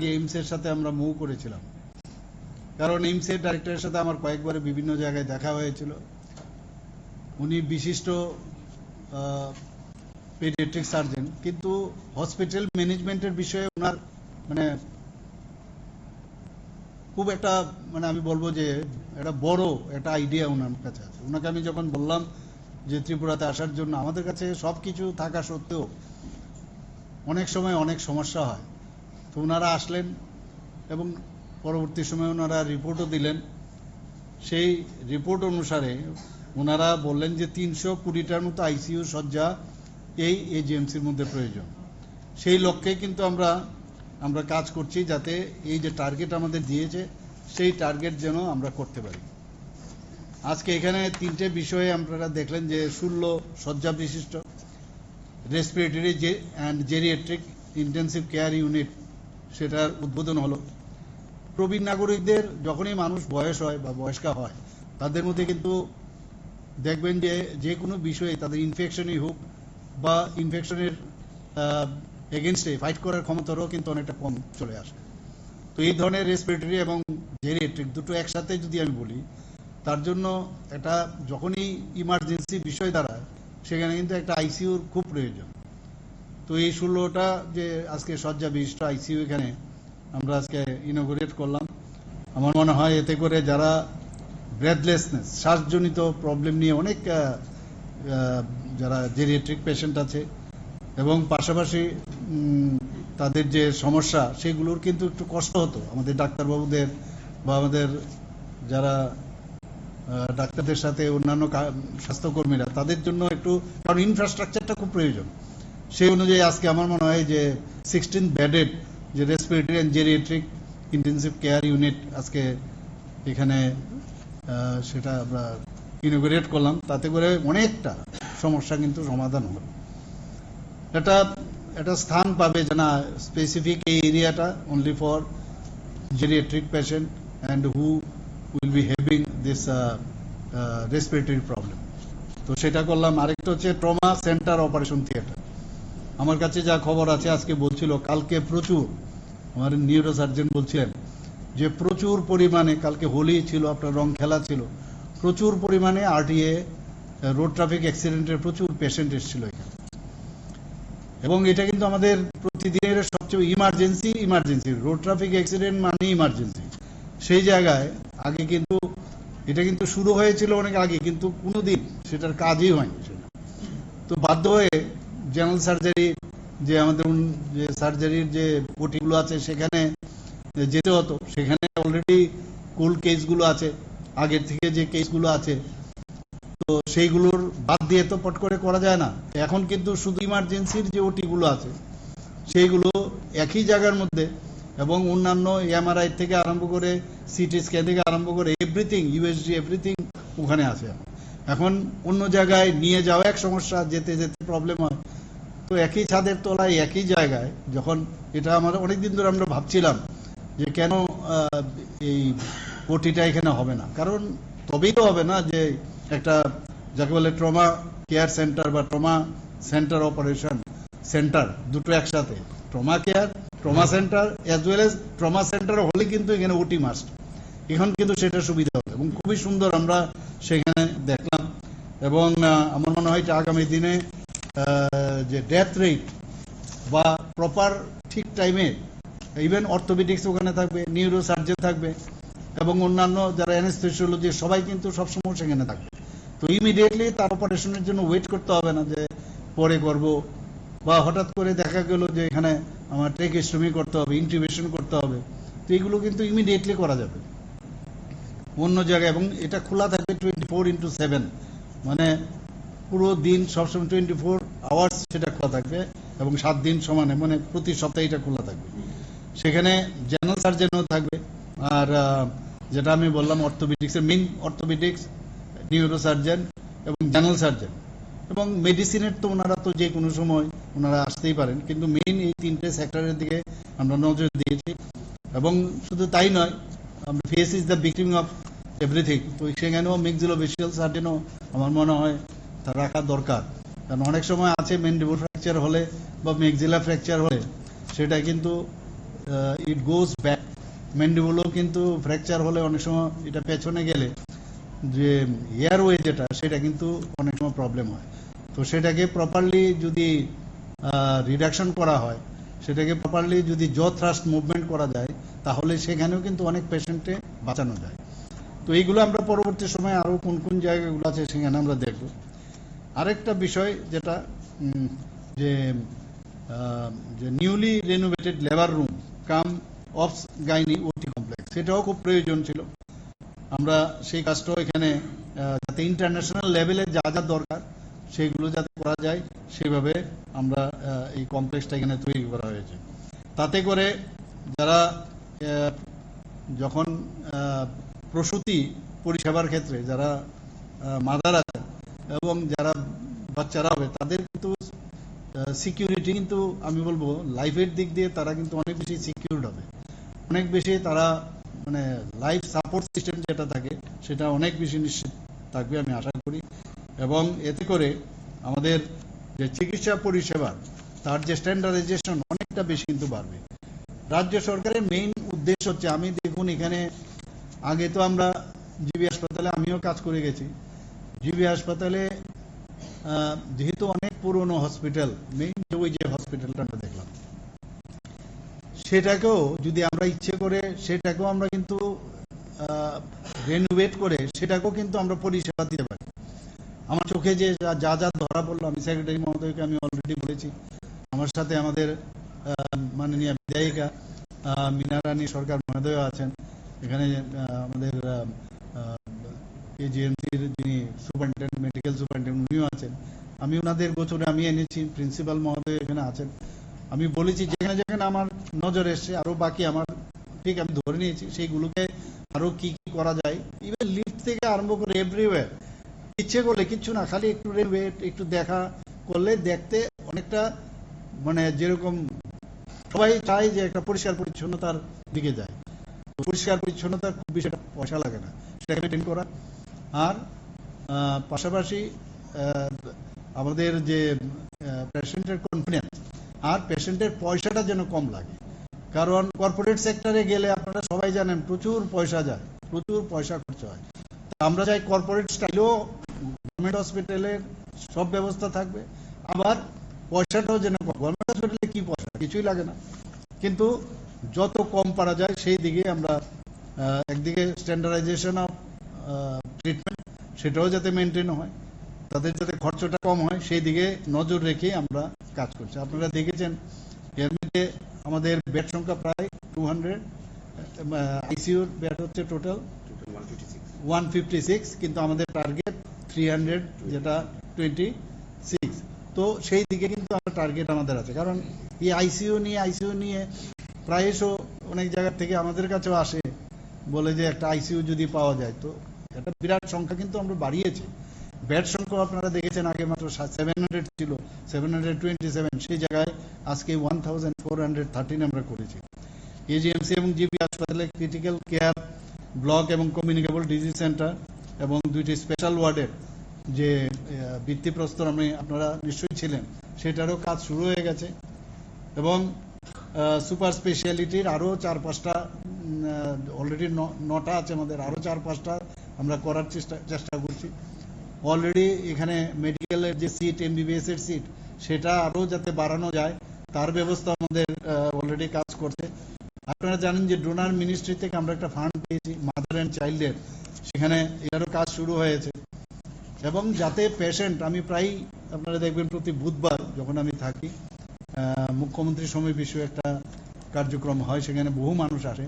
এইমসের সাথে আমরা মুভ করেছিলাম, কারণ এইমসের ডাইরেক্টরের সাথে আমার কয়েকবার বিভিন্ন জায়গায় দেখা হয়েছিল। উনি বিশিষ্ট পেডিয়াট্রিক সার্জন, কিন্তু হসপিটাল ম্যানেজমেন্টের বিষয়ে ওনার মানে খুব একটা আমি বলবো যে একটা বড় একটা আইডিয়া ওনার কাছে আছে। ওনাকে আমি যখন বললাম যে ত্রিপুরাতে আসার জন্য, আমাদের কাছে সব কিছু থাকা সত্ত্বেও অনেক সময় অনেক সমস্যা হয়, তো ওনারা আসলেন এবং পরবর্তী সময় ওনারা রিপোর্টও দিলেন। সেই রিপোর্ট অনুসারে ওনারা বললেন যে 320টার মতো আইসিইউ শয্যা এই এজিএমসির মধ্যে প্রয়োজন। সেই লক্ষ্যে কিন্তু আমরা কাজ করছি, যাতে এই যে টার্গেট আমাদের দিয়েছে সেই টার্গেট যেন আমরা করতে পারি। আজকে এখানে 3টে বিষয়ে আপনারা দেখলেন যে 16 শয্যা বিশিষ্ট respiratory and geriatric intensive care unit, সেটার উদ্বোধন হলো। প্রবীণ নাগরিকদের যখনই মানুষ বয়স হয় বা বয়স্কা হয়, তাদের মধ্যে কিন্তু দেখবেন যে যে কোনো বিষয়ে তাদের ইনফেকশনই হোক বা ইনফেকশনের এগেনস্টে ফাইট করার ক্ষমতারও কিন্তু অনেকটা কম চলে আসে। তো এই ধরনের রেসপিরেটরি এবং জেরিয়াট্রিক দুটো একসাথে যদি আমি বলি, তার জন্য এটা যখনই ইমার্জেন্সি বিষয় দাঁড়ায়, সেখানে কিন্তু একটা আইসিইউর খুব প্রয়োজন। তো এই 16টা যে আজকে শয্যা বিশিষ্ট আইসিইউ এখানে আমরা আজকে ইনোগ্রেট করলাম। আমার মনে হয় এতে করে যারা ব্রেথলেসনেস, শ্বাসজনিত প্রবলেম নিয়ে অনেক যারা জেরিয়াট্রিক পেশেন্ট আছে এবং পাশাপাশি তাদের যে সমস্যা, সেগুলোর কিন্তু একটু কষ্ট হতো আমাদের ডাক্তারবাবুদের বা আমাদের যারা ডাক্তারদের সাথে অন্যান্য স্বাস্থ্যকর্মীরা, তাদের জন্য একটু, কারণ ইনফ্রাস্ট্রাকচারটা খুব প্রয়োজন। সেই অনুযায়ী আজকে আমার মনে হয় যে 16 বেডেড যে respiratory and geriatric intensive care unit আজকে এখানে সেটা আমরা ইনোগ্রেট করলাম। তাতে করে অনেকটা সমস্যা কিন্তু সমাধান হবে। এটা স্থান পাবে যে না, স্পেসিফিক এই এরিয়াটা only for geriatric patient and who will be having this respiratory problem. তো সেটা করলাম। আরেকটা হচ্ছে ট্রমা সেন্টার অপারেশন থিয়েটার। আমার কাছে যা খবর আছে, আজকে বলছিল কালকে প্রচুর, আমার নিউরো সার্জন বলছিলেন যে প্রচুর পরিমাণে, কালকে হোলি ছিল, আপনার রং খেলা ছিল, প্রচুর পরিমাণে আরটিএ রোড ট্রাফিক অ্যাক্সিডেন্টের প্রচুর পেশেন্ট এসেছিল এখানে। এবং এটা কিন্তু আমাদের প্রতিদিনের সবচেয়ে ইমার্জেন্সি রোড ট্রাফিক অ্যাক্সিডেন্ট মানে ইমার্জেন্সি। সেই জায়গায় আগে কিন্তু এটা কিন্তু শুরু হয়েছিল অনেক আগে, কিন্তু কোনোদিন সেটার কাজই হয়নি। তো বাধ্য হয়ে জেনারেল সার্জারি, যে আমাদের যে সার্জারির যে ওটিগুলো আছে সেখানে যেতে হতো। সেখানে অলরেডি কোল্ড কেসগুলো আছে, আগের থেকে যে কেসগুলো আছে, তো সেইগুলোর বাদ দিয়ে তো পট করে করা যায় না। এখন কিন্তু শুধু ইমার্জেন্সির যে ওটিগুলো আছে সেইগুলো একই জায়গার মধ্যে, এবং অন্যান্য এমআরআই থেকে আরম্ভ করে সিটি স্ক্যান থেকে আরম্ভ করে এভরিথিং, ইউএসজি এভরিথিং ওখানে আছে। এখন অন্য জায়গায় নিয়ে যাওয়া এক সমস্যা, যেতে যেতে প্রবলেম হয়। তো একই ছাদের তলায় একই জায়গায় যখন, এটা আমাদের অনেকদিন ধরে আমরা ভাবছিলাম যে কেন এই ওটিটা এখানে হবে না। কারণ তবেই তো হবে না যে একটা যাকে বলে ট্রমা কেয়ার সেন্টার বা ট্রমা সেন্টার অপারেশন সেন্টার, দুটো একসাথে, trauma care, trauma centre as well as trauma centre হলে কিন্তু এখানে ওটি মাস্ট। এখন কিন্তু সেটা সুবিধা হবে এবং খুবই সুন্দর আমরা সেখানে দেখলাম। এবং আমার মনে হয় যে আগামী দিনে যে ডেথ রেট বা প্রপার ঠিক টাইমে, ইভেন অর্থোপেডিক্স ওখানে থাকবে, নিউরো সার্জন থাকবে এবং অন্যান্য যারা অ্যানেস্থেসিওলজি, সবাই কিন্তু সবসময় সেখানে থাকবে। তো ইমিডিয়েটলি তার অপারেশনের জন্য ওয়েট করতে হবে না যে পরে করব, বা হঠাৎ করে দেখা গেল যে এখানে আমার ট্রেকেস্টমি করতে হবে, ইন্টিউবেশন করতে হবে। তো এগুলো কিন্তু ইমিডিয়েটলি করা যাবে অন্য জায়গায়। এবং এটা খোলা থাকবে 24/7, মানে পুরো দিন সবসময় 24 আওয়ার্স সেটা খোলা থাকবে এবং 7 দিন সমানে, মানে প্রতি সপ্তাহে এটা খোলা থাকবে। সেখানে জেনারেল সার্জনও থাকবে। আর যেটা আমি বললাম অর্থোপেডিক্সের মেইন, অর্থোপেডিক্স, নিউরো সার্জন এবং জেনারেল সার্জন এবং মেডিসিনের তো ওনারা তো যে কোনো সময় ওনারা আসতেই পারেন, কিন্তু মেইন এই 3টে সেক্টরের দিকে আমরা নজর দিয়েছি। এবং শুধু তাই নয়, আমরা face is the victim of everything. তো সেখানেও ম্যাক্সিলোফেশিয়াল সার্জনও আমার মনে হয় তা রাখা দরকার। কারণ অনেক সময় আছে ম্যান্ডিবল ফ্র্যাকচার হলে বা ম্যাক্সিলা ফ্র্যাকচার হলে সেটা কিন্তু ইট গোজ ব্যাক। ম্যান্ডিবুলও কিন্তু ফ্র্যাকচার হলে অনেক সময় এটা পেছনে গেলে যে এয়ারওয়ে যেটা সেটা কিন্তু অনেক সময় প্রবলেম হয়। তো সেটাকে প্রপারলি যদি রিডাকশন করা হয়, সেটাকে প্রপারলি যদি জ থ্রাস্ট মুভমেন্ট করা যায়, তাহলে সেখানেও কিন্তু অনেক পেশেন্টে বাঁচানো যায়। তো এইগুলো আমরা পরবর্তী সময়ে আরও কোন কোন জায়গাগুলো আছে সেখানে আমরা দেখব। আরেকটা বিষয় যেটা যে newly renovated labour room cum obs gynae OT complex, সেটাও খুব প্রয়োজন ছিল। আমরা সেই কাজটাও এখানে যাতে ইন্টারন্যাশনাল লেভেলে যা যা দরকার সেগুলো যাতে করা যায় সেভাবে আমরা এই কমপ্লেক্সটা এখানে তৈরি করা হয়েছে। তাতে করে যারা যখন প্রসূতি পরিষেবার ক্ষেত্রে যারা মাদার আছেন এবং যারা বাচ্চারা হবে তাদের কিন্তু সিকিউরিটি কিন্তু আমি বলবো লাইফের দিক দিয়ে তারা কিন্তু অনেক বেশি সিকিউরড হবে, অনেক বেশি তারা মানে লাইফ সাপোর্ট সিস্টেম যেটা থাকে সেটা অনেক বেশি নিশ্চিত থাকবে আমি আশা করি। এবং এতে করে আমাদের যে চিকিৎসা পরিষেবা তার যে স্ট্যান্ডার্ডাইজেশন অনেকটা বেশি কিন্তু বাড়বে। রাজ্য সরকারের মেইন উদ্দেশ্য হচ্ছে, আমি দেখুন এখানে আগে তো আমরা জিবি হাসপাতালে আমিও কাজ করে গেছি। জিবি হাসপাতালে যেহেতু অনেক পুরনো হসপিটাল, মেইন ওই যে হসপিটালটা আমরা দেখলাম, সেটাকেও যদি আমরা ইচ্ছে করে সেটাকেও আমরা কিন্তু রেনোভেট করে সেটাকেও কিন্তু আমরা পরিষেবা দিতে পারি। আমার চোখে যে যা যা ধরা পড়লো, আমি সেক্রেটারি মহোদয়কে আমি অলরেডি বলেছি, আমার সাথে আমাদের মাননীয় বিধায়িকা মিনারানী সরকার মহোদয় আছেন এখানে, আমাদের কেজিএমসির যিনি সুপারিনটেন্ডেন্ট মেডিকেল সুপারিনটেন্ডেন্ট উনিও আছেন। আমি ওনাদের গোচরে আমি এনেছি, প্রিন্সিপাল মহোদয় এখানে আছেন। আমি বলেছি যেখানে যেখানে আমার নজর এসছে আরো বাকি আমার ঠিক আমি ধরে নিয়েছি, সেইগুলোকে আরো কি কি করা যায়, ইভেন লিফট থেকে আরম্ভ করে এভরিওয়্যার। ইচ্ছে করলে কিচ্ছু না, খালি একটু রেলওয়ে একটু দেখা করলে দেখতে অনেকটা মানে যেরকম সবাই চায় যে একটা পরিষ্কার পরিচ্ছন্নতার দিকে যায়। পরিষ্কার পরিচ্ছন্নতার খুব বেশি পয়সা লাগে না, সেটাকে মেনটেন করা। আর পাশাপাশি আমাদের যে পেশেন্টের কনফিডেন্স আর পেশেন্টের পয়সাটা যেন কম লাগে। কারণ কর্পোরেট সেক্টরে গেলে আপনারা সবাই জানেন প্রচুর পয়সা যায়, প্রচুর পয়সা খরচ হয়। আমরা চাই কর্পোরেট স্টাইলেও গভর্নমেন্ট হসপিটালের সব ব্যবস্থা থাকবে, আবার পয়সাটাও যেন কম। গভর্নমেন্ট হসপিটালে কি পয়সা, কিছুই লাগে না, কিন্তু যত কম পারা যায় সেই দিকে আমরা একদিকে স্ট্যান্ডার্ডাইজেশন অফ ট্রিটমেন্ট সেটাও যাতে মেনটেন হয়, তাদের যাতে খরচটা কম হয় সেই দিকে নজর রেখে আমরা কাজ করছি। আপনারা দেখেছেন এর মধ্যে আমাদের বেড সংখ্যা প্রায় 200, আইসিইউর বেড হচ্ছে টোটাল 156, কিন্তু আমাদের টার্গেট 300, যেটা 26। তো সেই দিকে কিন্তু আমার টার্গেট আমাদের আছে। কারণ এই আইসিইউ নিয়ে প্রায়শ অনেক জায়গা থেকে আমাদের কাছেও আসে, বলে যে একটা আইসিইউ যদি পাওয়া যায়। তো একটা বিরাট সংখ্যা কিন্তু আমরা বাড়িয়েছি। বেড সংখ্যা আপনারা দেখেছেন আগে মাত্র 700 ছিল, 727, সেই জায়গায় আজকে 1413 আমরা করেছি। এজিএমসি এবং জিবি হাসপাতালে ক্রিটিক্যাল কেয়ার ব্লক এবং কমিউনিকেবল ডিজিজ সেন্টার এবং 2টি স্পেশাল ওয়ার্ডের যে ভিত্তিপ্রস্তর আপনারা নিশ্চয়ই ছিলেন, সেটারও কাজ শুরু হয়ে গেছে। এবং সুপার স্পেশালিটির আরও 4-5টা অলরেডি 9টা আছে আমাদের, আরও 4-5টা আমরা করার চেষ্টা করছি। অলরেডি এখানে মেডিকেলের যে সিট, এমবিবিএস এর সিট, সেটা আরও যাতে বাড়ানো যায় তার ব্যবস্থা আমাদের অলরেডি কাজ করছে। আপনারা জানেন যে ডোনার মিনিস্ট্রি থেকে আমরা একটা ফান্ড পেয়েছি মাদার অ্যান্ড চাইল্ডের, সেখানে এরও কাজ শুরু হয়েছে। এবং যাতে পেশেন্ট, আমি প্রায় আপনারা দেখবেন প্রতি বুধবার যখন আমি থাকি, মুখ্যমন্ত্রী সমাবেশে একটা কার্যক্রম হয়, সেখানে বহু মানুষ আসে।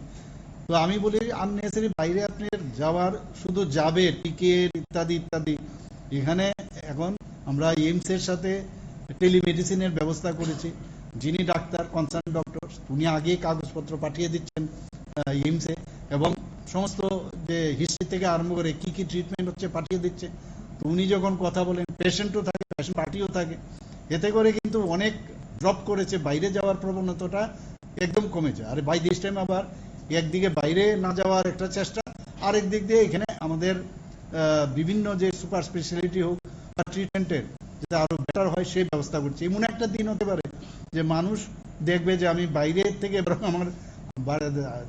তো আমি বলি আননেসেসারি বাইরে আপনি যাওয়ার, শুধু যাবে টিকিট ইত্যাদি ইত্যাদি। এখানে এখন আমরা এইমসের সাথে টেলিমেডিসিনের ব্যবস্থা করেছি। যিনি ডাক্তার, কনসার্ন ডক্টর, উনি আগে কাগজপত্র পাঠিয়ে দিচ্ছেন এইমসে, এবং সমস্ত যে হিস্ট্রি থেকে আরম্ভ করে কি কি ট্রিটমেন্ট হচ্ছে পাঠিয়ে দিচ্ছে। তো উনি যখন কথা বলেন, পেশেন্টও থাকে, পেশেন্ট পার্টিও থাকে। এতে করে কিন্তু অনেক ড্রপ করেছে, বাইরে যাওয়ার প্রবণতাটা একদম কমেছে। আর বাই দিস টাইম আবার একদিকে বাইরে না যাওয়ার একটা চেষ্টা, আরেক দিক দিয়ে এখানে আমাদের বিভিন্ন যে সুপার স্পেশালিটি হোক বা ট্রিটমেন্টের যাতে আরো বেটার হয় সেই ব্যবস্থা করছে। এমন একটা দিন হতে পারে যে মানুষ দেখবে যে আমি বাইরে থেকে আমার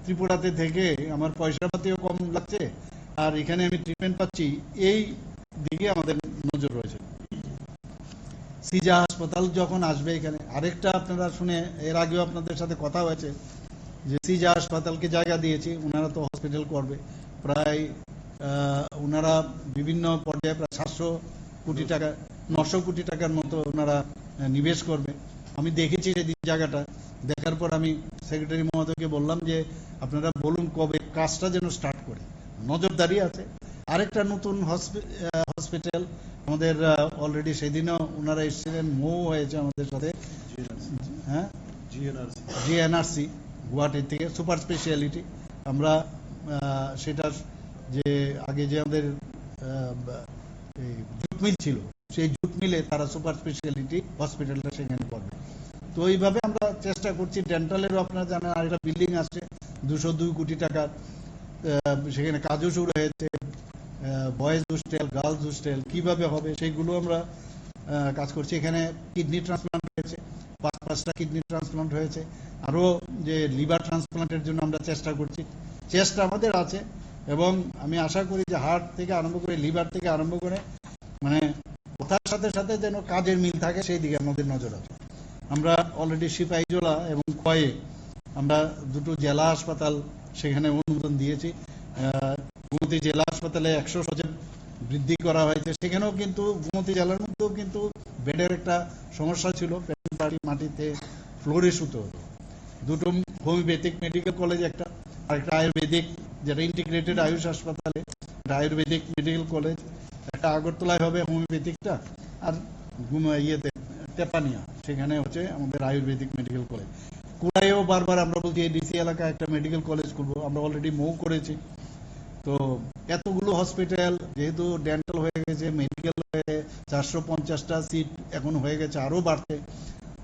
ত্রিপুরাতে থেকে আমার পয়সা পাতিও কম লাগছে, আর এখানে আমি ট্রিটমেন্ট পাচ্ছি, এই দিকে আমাদের নজর রয়েছে। সিজা হাসপাতাল যখন আসবে এখানে, আরেকটা আপনারা শুনে এর আগেও আপনাদের সাথে কথা হয়েছে যে সিজা হাসপাতালকে জায়গা দিয়েছি, ওনারা তো হসপিটাল করবে, প্রায় ওনারা বিভিন্ন পর্যায়ে প্রায় 700 কোটি টাকা 900 কোটি টাকার মতো ওনারা নিবেশ করবে। আমি দেখেছি সেদিন জায়গাটা, দেখার পর আমি সেক্রেটারি মহোদয়কে বললাম যে আপনারা বলুন কবে কাজটা যেন স্টার্ট করে, নজরদারি আছে। আরেকটা নতুন হসপিটাল আমাদের অলরেডি সেদিনও ওনারা এসেছিলেন, মৌ হয়েছে আমাদের সাথে, হ্যাঁ জিএনআরসি গুয়াহাটি থেকে, সুপার স্পেশালিটি। আমরা সেটা যে আগে যে আমাদের জুট মিল ছিল, সেই জুট মিলে তারা সুপার স্পেশালিটি হসপিটালটা সেখানে করবে। তো এইভাবে আমরা চেষ্টা করছি। ডেন্টালেরও আপনারা জানেন আরেকটা বিল্ডিং আসছে 202 কোটি টাকার, সেখানে কাজও শুরু হয়েছে। বয়েজ হোস্টেল, গার্লস হোস্টেল কিভাবে হবে সেগুলো আমরা কাজ করছি। এখানে কিডনি ট্রান্সপ্লান্ট হয়েছে, 5টা কিডনি ট্রান্সপ্লান্ট হয়েছে। আরও যে লিভার ট্রান্সপ্লান্টের জন্য আমরা চেষ্টা করছি, চেষ্টা আমাদের আছে। এবং আমি আশা করি যে হার্ট থেকে আরম্ভ করে লিভার থেকে আরম্ভ করে মানে কথার সাথে সাথে যেন কাজের মিল থাকে, সেই দিকে আমাদের নজর আছে। আমরা অলরেডি সিপাহীজলা এবং কয়ে আমরা 2টো জেলা হাসপাতাল সেখানে অনুমোদন দিয়েছি। গুমতি জেলা হাসপাতালে 100 শয্যা বৃদ্ধি করা হয়েছে। সেখানেও কিন্তু গুমতি জেলার মধ্যেও কিন্তু বেডের একটা সমস্যা ছিল, মাটিতে ফ্লোরে শুতে হতো। 2টো হোমিওপ্যাথিক মেডিকেল কলেজ, একটা আরেকটা আয়ুর্বেদিক, যেটা ইন্টিগ্রেটেড আয়ুষ হাসপাতালে, আয়ুর্বেদিক মেডিকেল কলেজ, একটা আগরতলায় হবে হোমিওপ্যাথিকটা, আর ইয়েতে তেপানিয়া সেখানে হচ্ছে আমাদের আয়ুর্বেদিক মেডিকেল কলেজ। কুড়াইও বারবার আমরা বলছি এডিসি এলাকায় একটা মেডিকেল কলেজ করবো, আমরা অলরেডি মুভ করেছি। তো এতগুলো হসপিটাল যেহেতু ডেন্টাল হয়ে গেছে, মেডিকেল হয়ে 450টা সিট এখন হয়ে গেছে, আরও বাড়তে।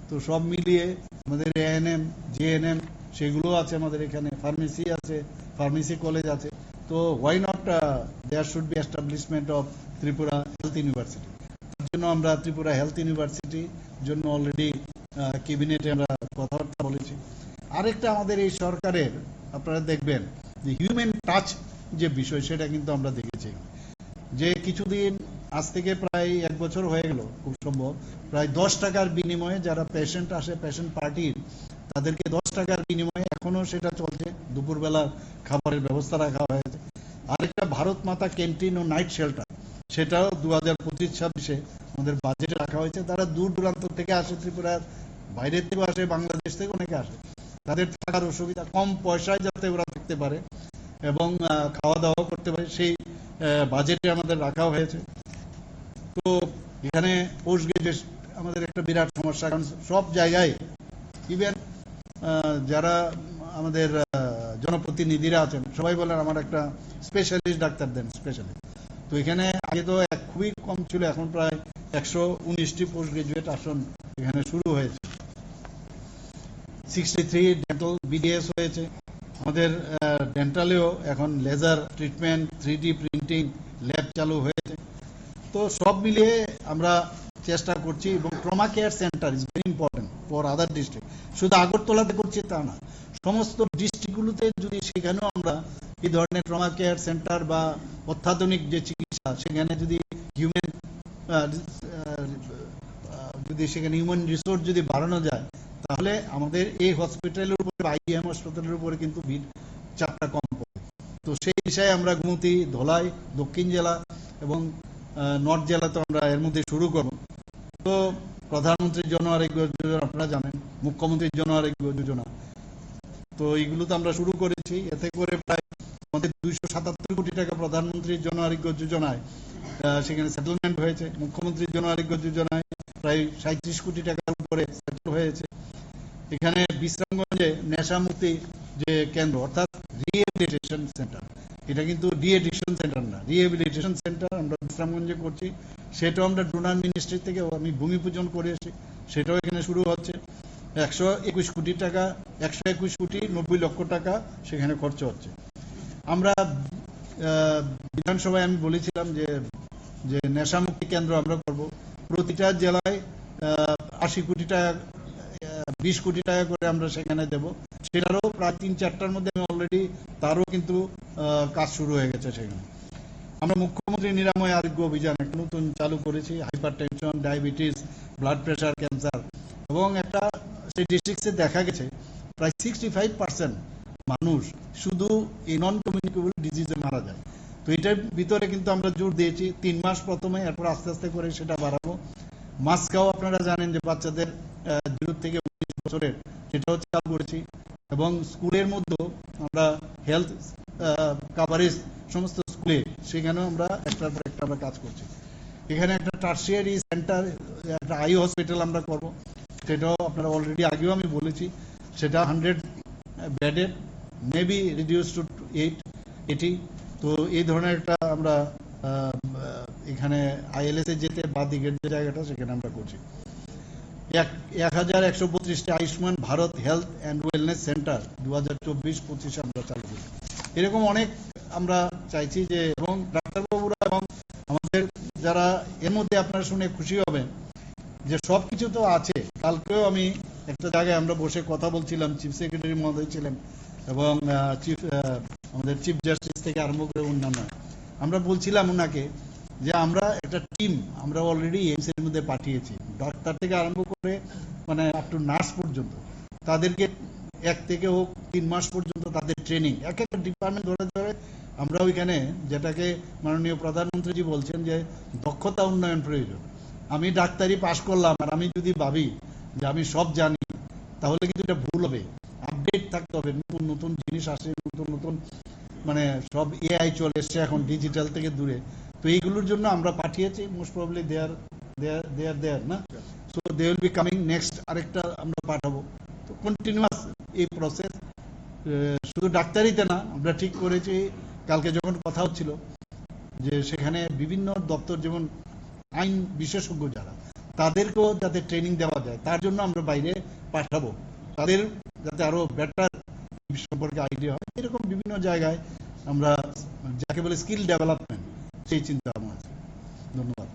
তো সব মিলিয়ে আমাদের এএনএম, জিএনএম সেগুলো আছে আমাদের এখানে, ফার্মেসি আছে, ফার্মেসি কলেজ আছে। তো why not there should be establishment of Tripura health university. তার জন্য আমরা ত্রিপুরা হেলথ ইউনিভার্সিটির জন্য অলরেডি ক্যাবিনেটে আমরা কথাবার্তা বলেছি। আরেকটা আমাদের এই সরকারের আপনারা দেখবেন যে হিউম্যান টাচ যে বিষয়, সেটা কিন্তু আমরা দেখেছি যে কিছুদিন আজ থেকে প্রায় 1 বছর হয়ে গেল খুব সম্ভব, প্রায় 10 টাকার বিনিময়ে যারা পেশেন্ট আসে, পেশেন্ট পার্টির, তাদেরকে 10 টাকার বিনিময়ে এখনো সেটা চলছে, দুপুরবেলা খাবারের ব্যবস্থা রাখা হয়েছে। আরেকটা ভারত মাতা ক্যান্টিন ও নাইট শেল্টার, সেটাও 2025-26 আমাদের বাজেটে রাখা হয়েছে। তারা দূর দূরান্ত থেকে আসে, ত্রিপুরার বাইরের থেকেও আসে, বাংলাদেশ থেকে অনেকে আসে, তাদের থাকার অসুবিধা, কম পয়সায় যাতে ওরা থাকতে পারে এবং খাওয়া দাওয়া করতে পারে, সেই বাজেটে আমাদের রাখা হয়েছে। তো এখানে পোস্ট গ্রাজুয়েট আমাদের একটা বিরাট সমস্যা, কারণ সব জায়গায় ইভেন যারা আমাদের জনপ্রতিনিধিরা আছেন সবাই বলেন আমার একটা স্পেশালিস্ট ডাক্তার দেন, স্পেশালিস্ট। তো এখানে আগে তো খুবই কম ছিল, এখন প্রায় 119টি পোস্ট গ্রাজুয়েট আসন এখানে শুরু হয়েছে। 63 ডেন্টাল বিডিএস হয়েছে আমাদের। ডেন্টালেও এখন laser treatment, 3D printing lab চালু হয়েছে। তো সব মিলিয়ে আমরা চেষ্টা করছি। এবং trauma care centre is very important for other district. শুধু আগরতলাতে করছি তা না, সমস্ত ডিস্ট্রিক্টগুলোতে যদি সেখানেও আমরা এই ধরনের ট্রমা কেয়ার সেন্টার বা অত্যাধুনিক যে চিকিৎসা, সেখানে যদি সেখানে হিউম্যান রিসোর্স যদি বাড়ানো যায়, তাহলে আমাদের এই হসপিটালের উপরে, আইএম হাসপাতালের উপরে কিন্তু ভিড় চাপটা কম পড়ে। তো সেই বিষয়ে আমরা গুমতি, ধলাই, দক্ষিণ জেলা এবং নর্থ জেলাতে আমরা এর মধ্যে শুরু করব। তো প্রধানমন্ত্রীর জন আরোগ্য যোজনা আপনারা জানেন, মুখ্যমন্ত্রীর জন আরোগ্য যোজনা, তো এইগুলো তো আমরা শুরু করেছি। এতে করে প্রায় আমাদের 277 কোটি টাকা প্রধানমন্ত্রীর জন আরোগ্য যোজনায় সেখানে সেটেলমেন্ট হয়েছে। মুখ্যমন্ত্রীর জন আরোগ্য যোজনায় প্রায় 37 কোটি টাকার উপরে সেটেল হয়েছে। এখানে বিশ্রামগঞ্জে নেশামুক্তি যে কেন্দ্র, অর্থাৎ রিহেবিলিটেশন সেন্টার, এটা কিন্তু ডিএডিকশন সেন্টার না, রিহেবিলিটেশন সেন্টার আমরা বিশ্রামগঞ্জে করছি। সেটাও আমরা ডোনার মিনিস্ট্রি থেকে আমি ভূমি পূজন করে এসেছি, সেটাও এখানে শুরু হচ্ছে। 121 কোটি টাকা, 121 কোটি 90 লক্ষ টাকা সেখানে খরচ হচ্ছে। আমরা বিধানসভায় আমি বলেছিলাম যে নেশামুক্তি কেন্দ্র আমরা করব, প্রতিটা জেলায় 80 কোটি টাকা, 20 কোটি টাকা করে আমরা সেখানে দেব। সেটারও প্রায় 3-4টার মধ্যে আমি অলরেডি তারও কিন্তু কাজ শুরু হয়ে গেছে সেখানে। আমরা মুখ্যমন্ত্রী নিরাময় আরোগ্য অভিযান একটা নতুন চালু করেছি, hyper tension, diabetes, blood pressure, cancer, এবং একটা সেই ডিস্ট্রিক্টসে দেখা গেছে প্রায় 65% মানুষ শুধু এই নন কমিউনিকেবল ডিজিজে মারা যায়। তো এটার ভিতরে কিন্তু আমরা জোর দিয়েছি 3 মাস প্রথমে, এরপর আস্তে আস্তে করে সেটা বাড়াবো। মাস্কও আপনারা জানেন যে বাচ্চাদের 0 থেকে 19 বছরের সেটাও চালু করেছি, এবং স্কুলের মধ্যেও আমরা হেলথ কাভারেজ সমস্ত স্কুলে সেখানেও আমরা একটার পর একটা আমরা কাজ করছি। এখানে একটা টার্সিয়ারি সেন্টার, একটা আই হসপিটাল আমরা করব, সেটাও আপনারা অলরেডি আগেও আমি বলেছি, সেটা 100 বেডের, মেবি রিডিউস টু 80। তো এই ধরনের একটা আমরা এখানে আইএলএস এ যেতে বা দিকের যে জায়গাটা সেখানে আমরা করছি। 1132টি Ayushman Bharat health and wellness centre 2024-25 আমরা চালু করি। এরকম অনেক আমরা চাইছি যে, এবং ডাক্তারবাবুরা এবং আমাদের যারা এর মধ্যে আপনারা শুনে খুশি হবেন যে সব কিছু তো আছে। কালকেও আমি একটা জায়গায় আমরা বসে কথা বলছিলাম, চিফ সেক্রেটারি মহোদয় ছিলেন এবং আমাদের চিফ জাস্টিস থেকে আরম্ভ করে অন্যান্য, আমরা বলছিলাম ওনাকে যে আমরা একটা টিম আমরা অলরেডি এইমস এর মধ্যে পাঠিয়েছি, ডাক্তার থেকে আরম্ভ করে মানে আপ টু নার্স পর্যন্ত, তাদেরকে 1 থেকে 3 মাস পর্যন্ত তাদের ট্রেনিং, এক একটা ডিপার্টমেন্ট ধরে ধরে আমরা ওইখানে, যেটাকে মাননীয় প্রধানমন্ত্রীজি বলছেন যে দক্ষতা উন্নয়ন প্রয়োজন। আমি ডাক্তারি পাশ করলাম আর আমি যদি ভাবি যে আমি সব জানি, তাহলে কিন্তু এটা ভুল হবে। আপডেট থাকতে হবে, নতুন নতুন জিনিস আসে, নতুন নতুন মানে সব এআই চলে এসছে এখন ডিজিটাল থেকে দূরে। তো এইগুলোর জন্য আমরা পাঠিয়েছি, মোস্ট প্রবলি দেয়ার না, so they will be coming next, আরেকটা আমরা পাঠাবো। তো কন্টিনিউয়াস এই প্রসেস, শুধু ডাক্তারিতে না, আমরা ঠিক করেছি কালকে যখন কথা হচ্ছিল যে সেখানে বিভিন্ন দপ্তর, যেমন আইন বিশেষজ্ঞ যারা, তাদেরকেও যাতে ট্রেনিং দেওয়া যায়, তার জন্য আমরা বাইরে পাঠাবো, তাদের যাতে আরো বেটার সম্পর্কে আইডিয়া হয়। এরকম বিভিন্ন জায়গায় আমরা যাকে বলে স্কিল ডেভেলপমেন্ট, সেই চিন্তা ভাবনা আছে। ধন্যবাদ।